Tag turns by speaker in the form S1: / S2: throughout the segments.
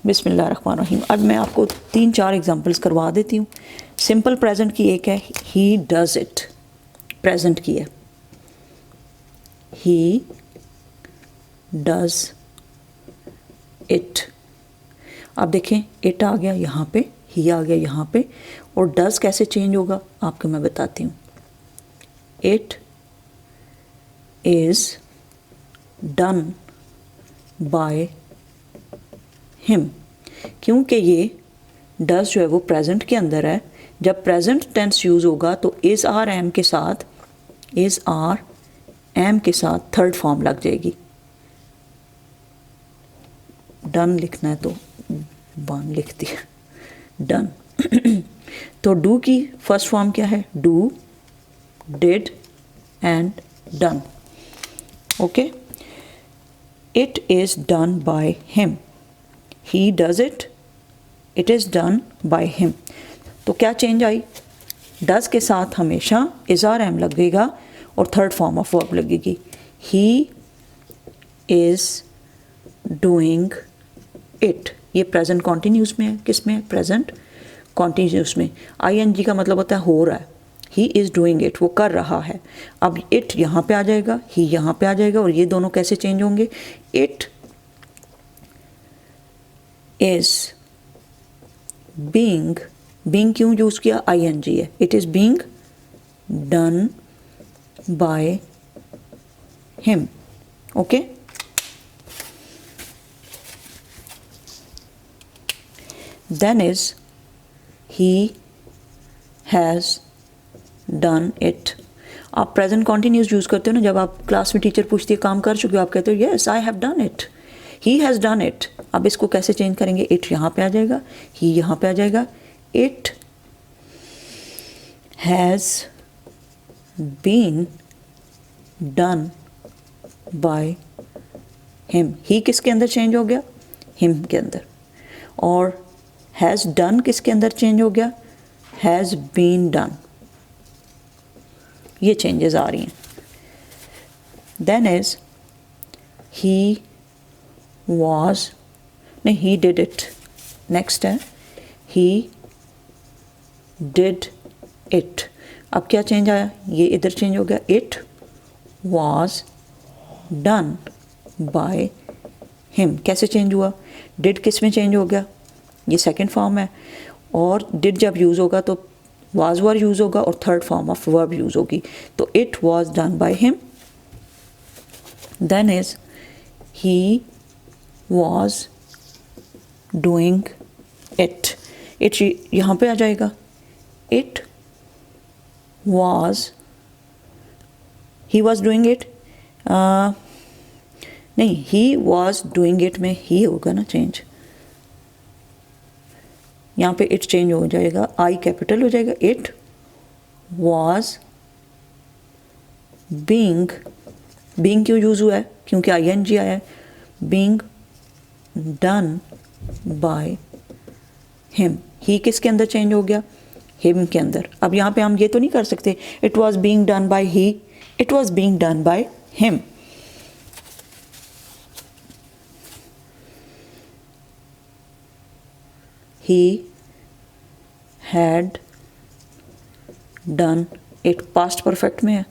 S1: बिस्मिल्लाहिर्रहमानिर्रहीम। अब मैं आपको 3-4 एग्जांपल्स करवा देती हूँ। सिंपल प्रेजेंट की एक है, ही डज़ इट, प्रेजेंट की है, ही डज़ इट। अब देखें, इट आ गया यहाँ पे, ही आ गया यहाँ पे, और डज़ कैसे चेंज होगा आपको मैं बताती हूँ। It is done by him, क्योंकि ये डज जो है वो प्रेजेंट के अंदर है। जब प्रेजेंट टेंस यूज़ होगा तो इज़ आर एम के साथ, इज़ आर एम के साथ थर्ड फॉर्म लग जाएगी। डन लिखना है तो वन लिख दिया, डन। तो डू की फर्स्ट फॉर्म क्या है? Do, did and done. Okay, it is done by him, he does it, it is done by him। तो क्या चेंज आई? does के साथ हमेशा is or am लगेगा और थर्ड फॉर्म ऑफ वर्ब लगेगी। he is doing it, ये present continuous में है। किस में? प्रेजेंट कॉन्टिन्यूस में। ing का मतलब होता है हो रहा है। ही इज़ डूइंग इट, वो कर रहा है। अब इट यहाँ पे आ जाएगा, ही यहाँ पे आ जाएगा, और ये दोनों कैसे चेंज होंगे? इट इज़ बीइंग, बीइंग क्यों यूज़ किया? ing है। It is being done by him. Okay, then is he has done it. आप प्रेजेंट कॉन्टिन्यूस यूज़ करते हो ना, जब आप क्लास में टीचर पूछती है काम कर चुके हो, आप कहते हो yes I have done it, he has done it. अब इसको कैसे चेंज करेंगे? इट यहाँ पे आ जाएगा, ही यहाँ पे आ जाएगा। It has been done by him. He किसके अंदर चेंज हो गया? हिम के अंदर। और हैज़ डन किसके अंदर चेंज हो गया? Has been done. ये चेंजेस आ रही हैं। देन इज ही was, नहीं, he did it। नेक्स्ट है he did it। अब क्या चेंज आया? ये इधर चेंज हो गया, it was done by him। कैसे चेंज हुआ? did किस में चेंज हो गया? ये सेकंड फॉर्म है, और did जब यूज़ होगा तो was वर्ब यूज़ होगा और third form of verb use होगी। तो it was done by him। then is he was doing it। it यहाँ पे आ जाएगा। it was, he was doing it, नहीं, he was doing it में ही होगा ना चेंज। यहाँ पे it चेंज हो जाएगा, I कैपिटल हो जाएगा। it was being, being क्यों यूज़ हुआ है? क्योंकि ing आया है। being done by him, he किसके अंदर चेंज हो गया? हिम के अंदर। अब यहाँ पे हम ये तो नहीं कर सकते it was being done bye he, it was being done by him. He had done it, past perfect में है।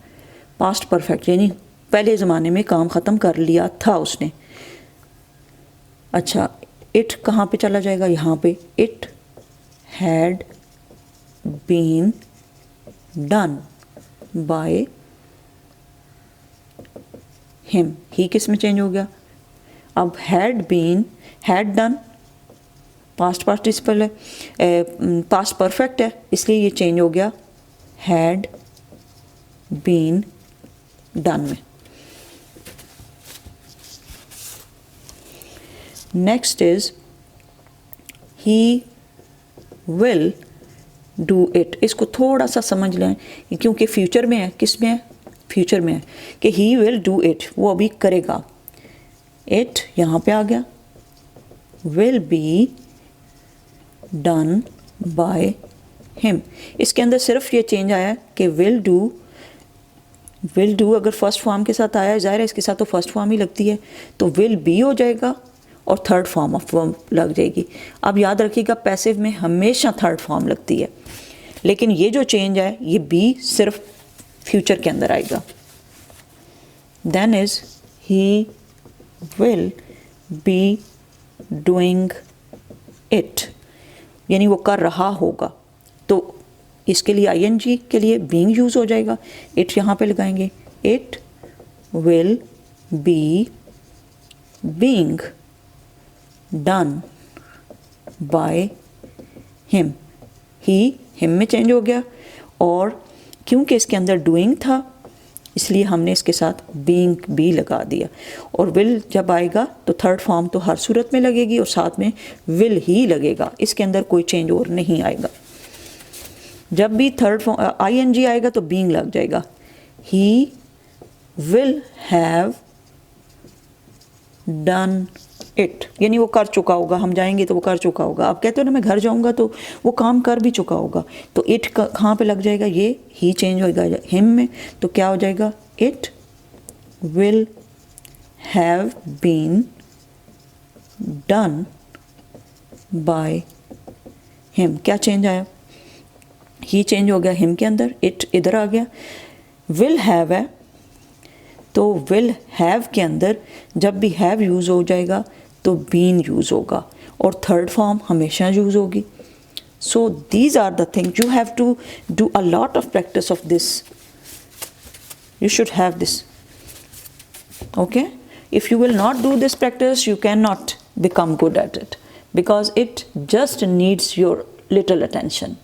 S1: पास्ट परफेक्ट यानी पहले ज़माने में काम ख़त्म कर लिया था उसने। अच्छा, इट कहाँ पे चला जाएगा? यहाँ पे। It had been done by him, he किस में चेंज हो गया? अब had been, had done past participle है, पास्ट परफेक्ट है, इसलिए ये चेंज हो गया हैड बीन डन में। Next is he will do it. इसको थोड़ा सा समझ लें क्योंकि फ्यूचर में है। किस में है? फ्यूचर में है कि ही विल डू इट, वो अभी करेगा। इट यहाँ पे आ गया, will be done by him. इसके अंदर सिर्फ ये चेंज आया कि विल डू अगर फर्स्ट फॉर्म के साथ आया, ज़ाहिर है इसके साथ तो फर्स्ट फॉर्म ही लगती है, तो विल बी हो जाएगा और थर्ड फॉर्म ऑफ वर्ब लग जाएगी। अब याद रखिएगा पैसिव में हमेशा थर्ड फॉर्म लगती है, लेकिन ये जो चेंज है ये बी सिर्फ फ्यूचर के अंदर आएगा। Then is he will be doing it, यानी वो कर रहा होगा, तो इसके लिए आईएनजी के लिए बीइंग यूज़ हो जाएगा। इट यहाँ पे लगाएंगे, it will be being done by him. He him में चेंज हो गया, और क्योंकि इसके अंदर डूइंग था इसलिए हमने इसके साथ बीइंग भी लगा दिया। और विल जब आएगा तो थर्ड फॉर्म तो हर सूरत में लगेगी और साथ में विल ही लगेगा, इसके अंदर कोई चेंज और नहीं आएगा। जब भी थर्ड फॉर्म आईएनजी आएगा तो बीइंग लग जाएगा। He will have done it, यानी वो कर चुका होगा, हम जाएंगे तो वो कर चुका होगा। आप कहते हो ना मैं घर जाऊंगा तो वो काम कर भी चुका होगा, तो इट कहाँ पे लग जाएगा, ये ही चेंज होएगा हिम में, तो क्या हो जाएगा, it will have been done by him. क्या चेंज आया, ही चेंज हो गया हिम के अंदर, इट इधर आ गया। विल हैव है तो विल हैव के अंदर जब भी हैव यूज़ हो जाएगा तो बीन यूज़ होगा, और थर्ड फॉर्म हमेशा यूज़ होगी। So these are the things you have to do a lot of practice of this, you should have this, okay? If you will not do this practice you cannot become good at it, because it just needs your little attention.